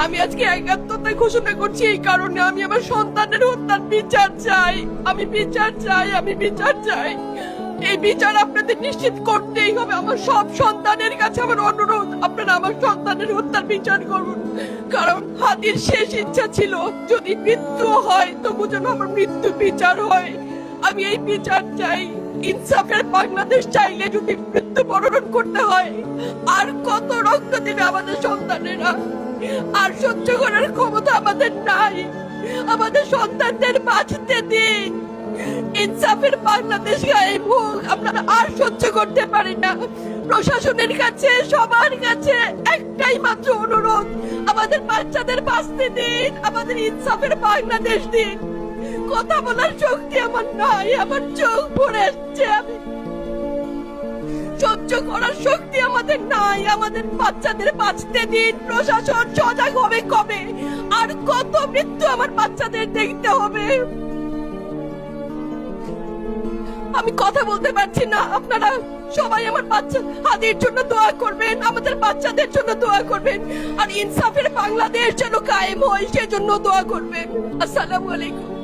আমি আজকে একাত্মতা ঘোষণা করছি এই কারণে, আমি আমার সন্তানের হত্যার বিচার চাই। আমি বিচার চাই, আমি বিচার চাই। এই বিচার আপনাদের নিশ্চিত করতেই হবে। আমার সব সন্তানের কাছে আমার অনুরোধ, আপনারা আমার সন্তানের হত্যার বিচার করুন। কারণ হাদির শেষ ইচ্ছা ছিল যদি মৃত্যু হয় তবু যেন আমার মৃত্যু বিচার হয়। আমি এই বিচার চাই। ইনসাফের বাংলাদেশ চাইলে যদি মৃত্যুবরণ করতে হয়, আর কত রক্ত দেবে আমাদের সন্তানেরা? আর সহ্য করার ক্ষমতা আমাদের নাই। আমাদের সন্তানদের বাঁচতে দিন। ইনসাফের বাংলাদেশ গায়েব হোক। আমরা আর সহ্য করতে পারি না। প্রশাসনের কাছে, সবার কাছে একটাই মাত্র অনুরোধ, আমাদের বাচ্চাদের বাঁচতে দিন, আমাদের ইনসাফের বাংলাদেশ দিন। কথা বলার শক্তি আমার নাই, আমার চোখ ভরে আসছে। আমি সহ্য করার শক্তি আমাদের নাই। আমাদের বাচ্চাদের বাঁচতে দিন। প্রশাসন সজাগ হবে কবে? আর কত মৃত্যু আমার বাচ্চাদের দেখতে হবে? আমি কথা বলতে পারছি না। আপনারা সবাই আমার বাচ্চা হাদির জন্য দোয়া করবেন, আমাদের বাচ্চাদের জন্য দোয়া করবেন, আর ইনসাফের বাংলাদেশ যেন কায়েম হয় সেজন্য দোয়া করবেন। আসসালামু আলাইকুম।